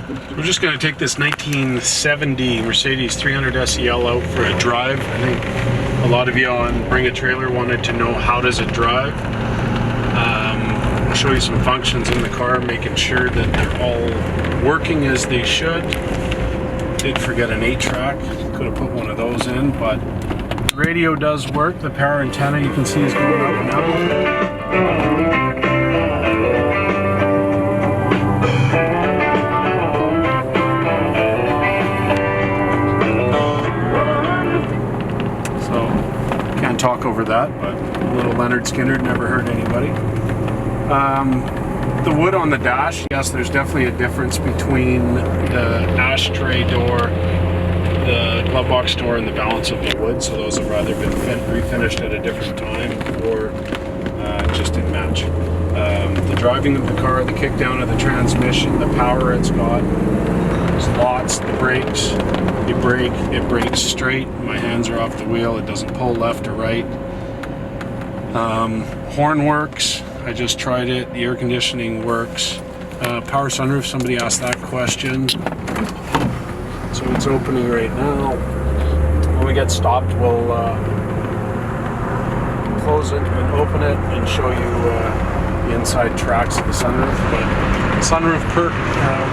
We're just going to take this 1970 Mercedes 300 SEL out for a drive. I think a lot of you on Bring a Trailer wanted to know how does it drive. I'll show you some functions in the car, making sure that they're all working as they should. Did forget an 8-track, could have put one of those in, but the radio does work. The power antenna you can see is going up now. Talk over that, but little Leonard Skinner never hurt anybody. The wood on the dash, yes, there's definitely a difference between the ashtray door, the glove box door, and the balance of the wood. So those have either been refinished at a different time or just didn't match. The driving of the car, the kick down of the transmission, the power it's got, there's lots. The brakes, you brake, it brakes straight. My hands are off the wheel, it doesn't pull left or right. Horn works, I just tried it. The air conditioning works. Power sunroof, somebody asked that question. So it's opening right now. When we get stopped, we'll close it and open it and show you the inside tracks of the sunroof. But the sunroof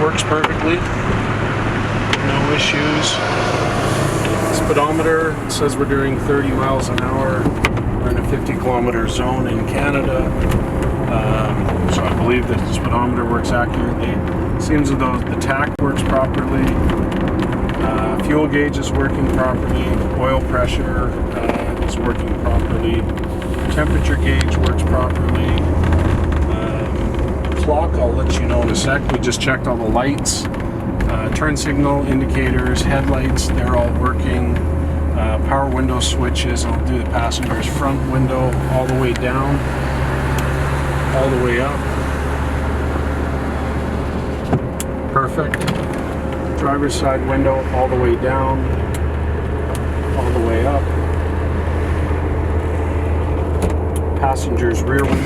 works perfectly. No issues. Speedometer says we're doing 30 miles an hour. We're in a 50-kilometer zone in Canada. So I believe that the speedometer works accurately. Seems as though the tach works properly. Fuel gauge is working properly. Oil pressure is working properly. Temperature gauge works properly. Clock, I'll let you know in a sec. We just checked all the lights. Turn signal, indicators, headlights, they're all working. Power window switches, I'll do the passenger's front window all the way down, all the way up. Perfect. Driver's side window all the way down, all the way up. Passenger's rear window all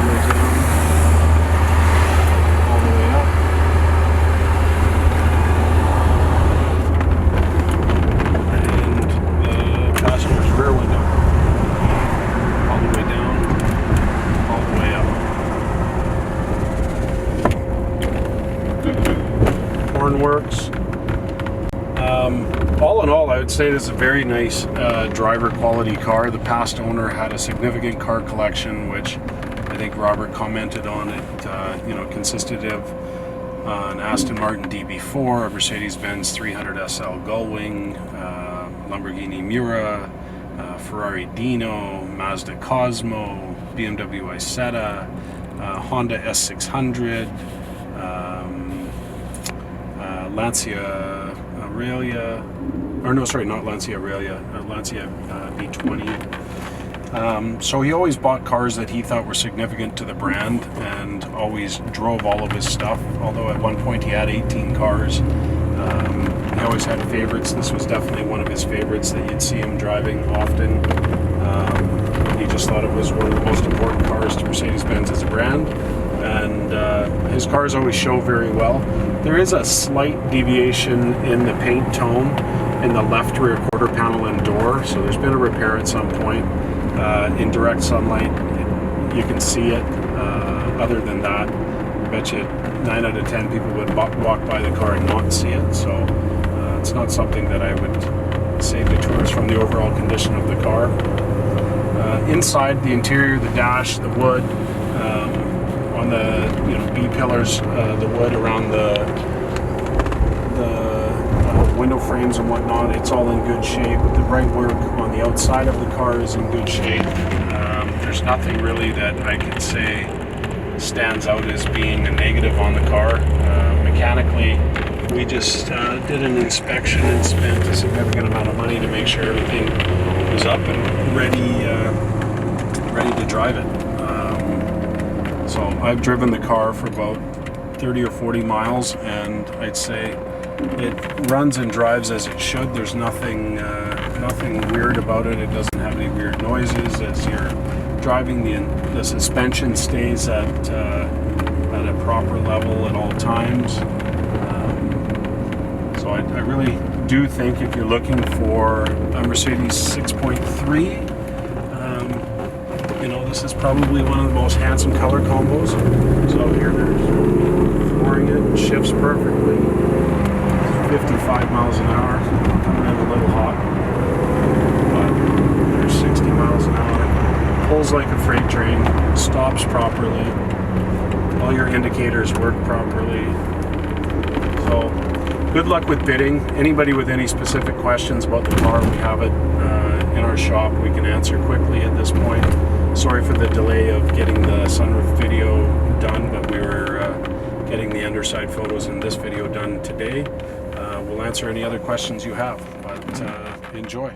the way down, all the way up. Rear window all the way down, all the way up. Horn works. All in all, I would say this is a very nice driver quality car. The past owner had a significant car collection, which I think Robert commented on it. Consisted of an Aston Martin DB4, a Mercedes-Benz 300 SL Gullwing, Lamborghini Miura, Ferrari Dino, Mazda Cosmo, BMW Isetta, Honda S600, Lancia Aurelia, or no, sorry, not Lancia Aurelia, Lancia V20. So he always bought cars that he thought were significant to the brand and always drove all of his stuff, although at one point he had 18 cars. He always had favorites. This was definitely one of his favorites that you'd see him driving often. He just thought it was one of the most important cars to Mercedes-Benz as a brand, and his cars always show very well. There is a slight deviation in the paint tone in the left rear quarter panel and door, so there's been a repair at some point. In direct sunlight, you can see it. Other than that, I bet you 9 out of 10 people would walk by the car and not see it, so it's not something that I would save the tours from the overall condition of the car. Inside, the interior, the dash, the wood, on the B-pillars, the wood around the window frames and whatnot, it's all in good shape. The bright work on the outside of the car is in good shape. There's nothing really that I could say stands out as being a negative on the car. Mechanically, we just did an inspection and spent a significant amount of money to make sure everything was up and ready to drive it. So I've driven the car for about 30 or 40 miles, and I'd say it runs and drives as it should. There's nothing weird about it. It doesn't have any weird noises. As you're driving, the suspension stays at a proper level at all times. So I really do think if you're looking for a Mercedes 6.3, you know, this is probably one of the most handsome color combos. So here there's flooring it, shifts perfectly, 55 miles an hour, coming in a little hot, but there's 60 miles an hour, pulls like a freight train, stops properly, all your indicators work properly. So good luck with bidding. Anybody with any specific questions about the car, we have it in our shop. We can answer quickly at this point. Sorry for the delay of getting the sunroof video done, but we were getting the underside photos in this video done today. We'll answer any other questions you have, but enjoy.